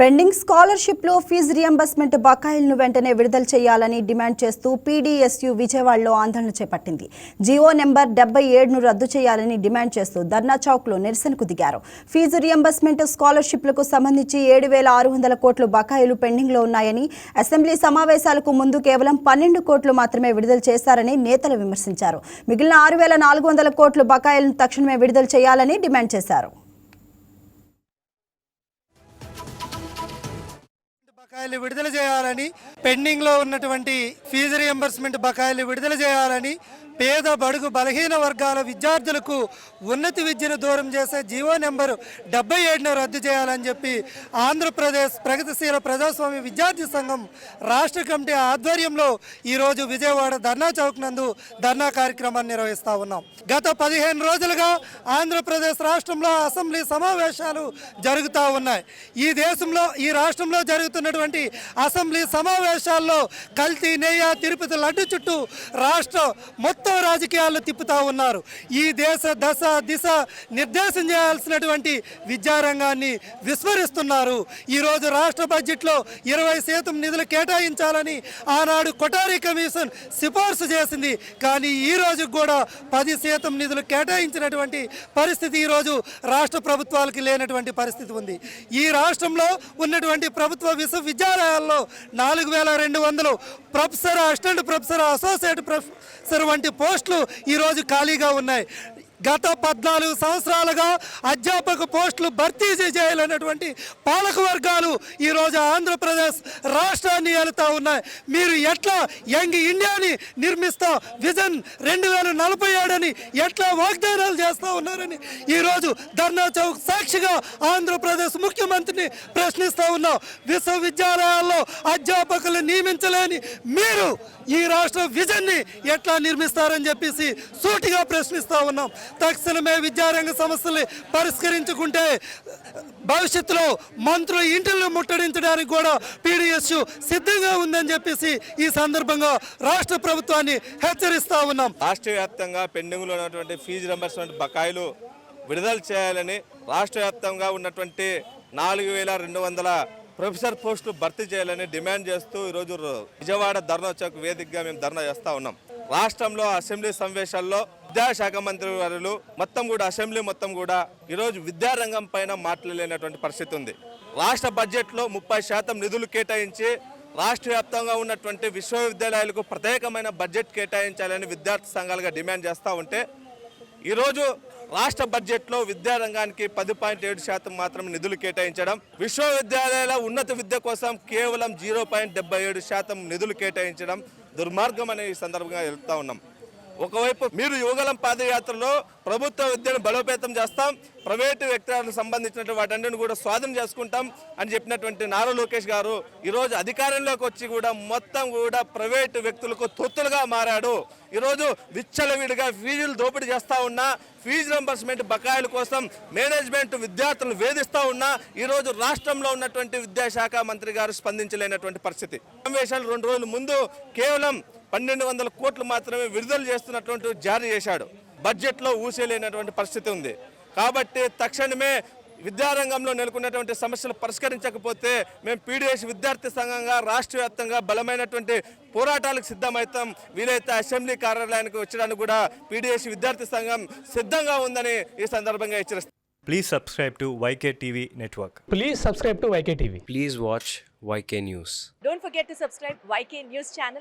Pending స్కాలర్షిప్లో fee reimbursement బకాయిలను వెంటనే విడుదల చేయాలని డిమాండ్ చేస్తూ పీడీఎస్యూ విజయవాడలో ఆందోళన చేపట్టింది. జియో నెంబర్ 77ను రద్దు చేయాలని డిమాండ్ చేస్తూ ధర్నా చౌక్లో నిరసనకు దిగారు. ఫీజు రియంబర్స్మెంట్ స్కాలర్షిప్లకు సంబంధించి 7,600 కోట్లు బకాయిలు పెండింగ్లో ఉన్నాయని, అసెంబ్లీ సమావేశాలకు ముందు కేవలం 12 కోట్లు మాత్రమే విడుదల చేశారని నేతలు విమర్శించారు. మిగిలిన 6,400 కోట్లు బకాయిలను తక్షణమే విడుదల చేయాలని డిమాండ్ చేశారు. బకాయిలు విడుదల చేయాలని, పెండింగ్లో ఉన్నటువంటి ఫీజు రియంబర్స్మెంట్ బకాయిలు విడుదల చేయాలని, పేద బడుగు బలహీన వర్గాల విద్యార్థులకు ఉన్నత విద్యను దూరం చేసే జియో నెంబరు 77ను రద్దు చేయాలని చెప్పి ఆంధ్రప్రదేశ్ ప్రగతిశీల ప్రజాస్వామ్య విద్యార్థి సంఘం రాష్ట్ర కమిటీ ఆధ్వర్యంలో ఈరోజు విజయవాడ ధర్నా చౌక్ నందు ధర్నా కార్యక్రమాన్ని నిర్వహిస్తూ ఉన్నాం. గత 15 రోజులుగా ఆంధ్రప్రదేశ్ రాష్ట్రంలో అసెంబ్లీ సమావేశాలు జరుగుతూ ఉన్నాయి. ఈ రాష్ట్రంలో జరుగుతున్నటువంటి అసెంబ్లీ సమావేశాల్లో కల్తీ నెయ్య తిరుపతి లడ్డు చుట్టూ రాష్ట్ర మొత్తం రాజకీయాలు తిప్పుతూ ఉన్నారు. ఈ దేశ దశ దిశ నిర్దేశం చేయాల్సినటువంటి విద్యారంగాన్ని విస్మరిస్తున్నారు. ఈరోజు రాష్ట్ర బడ్జెట్లో 20% నిధులు కేటాయించాలని ఆనాడు కొఠారి కమిషన్ సిఫార్సు చేసింది. కానీ ఈ రోజు కూడా 10% నిధులు కేటాయించినటువంటి పరిస్థితి ఈరోజు రాష్ట్ర ప్రభుత్వాలకి లేనటువంటి పరిస్థితి ఉంది. ఈ రాష్ట్రంలో ఉన్నటువంటి ప్రభుత్వ విశ్వవిద్యాలయాల్లో 4,200 professor, assistant professor, associate professor వంటి పోస్టులు ఈరోజు ఖాళీగా ఉన్నాయి. గత 14 సంవత్సరాలుగా అధ్యాపక పోస్టులు భర్తీ చేయాలన్నటువంటి పాలక వర్గాలు ఈరోజు ఆంధ్రప్రదేశ్ రాష్ట్రాన్ని ఏలుతూ ఉన్నాయి. మీరు ఎట్లా యంగ్ ఇండియాని నిర్మిస్తాం, విజన్ 2047 అని ఎట్లా వాగ్దానాలు చేస్తూ ఉన్నారని ఈరోజు ధర్నా చౌక్ సాక్షిగా ఆంధ్రప్రదేశ్ ముఖ్యమంత్రిని ప్రశ్నిస్తూ ఉన్నాం. విశ్వవిద్యాలయాల్లో అధ్యాపకులు నియమించలేని మీరు ఈ రాష్ట్ర విజన్ని ఎట్లా నిర్మిస్తారని చెప్పేసి సూటిగా ప్రశ్నిస్తూ ఉన్నాం. తక్షణమే విద్యారంగ సమస్యల్ని పరిష్కరించుకుంటే భవిష్యత్తులో మంత్రులు ఇంటిని ముట్టడించడానికి కూడా పీడీఎస్యూ సిద్ధంగా ఉందని చెప్పేసి ఈ సందర్భంగా రాష్ట్ర ప్రభుత్వాన్ని హెచ్చరిస్తూ ఉన్నాం. రాష్ట్ర వ్యాప్తంగా పెండింగ్లో ఉన్నటువంటి ఫీజు రింబర్స్మెంట్ బకాయిలు విడుదల చేయాలని, రాష్ట్ర వ్యాప్తంగా ఉన్నటువంటి 4,200 ప్రొఫెసర్ పోస్టులు భర్తీ చేయాలని డిమాండ్ చేస్తూ ఈరోజు విజయవాడ ధర్నా చౌక్ వేదికగా మేము ధర్నా చేస్తూ ఉన్నాం. రాష్ట్రంలో అసెంబ్లీ సమావేశాల్లో విద్యాశాఖ మంత్రి వారు అసెంబ్లీ మొత్తం కూడా ఈరోజు విద్యారంగం పైన మాట్లాడలేనటువంటి పరిస్థితి ఉంది. రాష్ట్ర బడ్జెట్లో 30% నిధులు కేటాయించి రాష్ట్ర వ్యాప్తంగా ఉన్నటువంటి విశ్వవిద్యాలయాలకు ప్రత్యేకమైన బడ్జెట్ కేటాయించాలని విద్యార్థి సంఘాలుగా డిమాండ్ చేస్తూ ఉంటే, ఈరోజు రాష్ట్ర బడ్జెట్లో విద్యారంగానికి 10.7% మాత్రమే నిధులు కేటాయించడం, విశ్వవిద్యాలయాల ఉన్నత విద్య కోసం కేవలం 0.77% నిధులు కేటాయించడం దుర్మార్గం అనే ఈ సందర్భంగా వెళ్తూ ఉన్నాం. ఒకవైపు మీరు యువగలం పాదయాత్రలో ప్రభుత్వ విద్యను బలోపేతం చేస్తాం, ప్రైవేటు వ్యక్తులకు సంబంధించిన వాటన్నిటిని కూడా స్వాధీనం చేసుకుంటాం అని చెప్పినటువంటి నారా లోకేష్ గారు ఈరోజు అధికారంలోకి వచ్చి కూడా మొత్తం కూడా ప్రైవేటు వ్యక్తులకు తొత్తులుగా మారాడు. ఈరోజు విచ్చలవిడిగా ఫీజులు దోపిడీ చేస్తూ ఉన్నా, ఫీజు రింబర్స్మెంట్ బకాయిల కోసం మేనేజ్మెంట్ విద్యార్థులను వేధిస్తూ ఉన్నా ఈరోజు రాష్ట్రంలో ఉన్నటువంటి విద్యాశాఖ మంత్రి గారు స్పందించలేనటువంటి పరిస్థితి. సమావేశాలు 2 రోజుల ముందు కేవలం 1,200 కోట్లు మాత్రమే విడుదల చేస్తున్నటువంటి జారీ చేశాడు. బడ్జెట్లో ఊసేలేనటువంటి పరిస్థితి ఉంది. కాబట్టి తక్షణమే విద్యారంగంలో నెలకొన్నటువంటి సమస్యలు పరిష్కరించకపోతే మేము పీడీఎస్ విద్యార్థి సంఘంగా రాష్ట్ర వ్యాప్తంగా బలమైనటువంటి పోరాటాలకు సిద్ధమవుతాం. వీలైతే అసెంబ్లీ కార్యాలయానికి వచ్చడానికి కూడా పీడీఎస్ విద్యార్థి సంఘం సిద్ధంగా ఉందని ఈ సందర్భంగా హెచ్చరిస్తాం. Please subscribe to YK TV Network. Please subscribe to YK TV. Please watch YK News. Don't forget to subscribe YK News channel.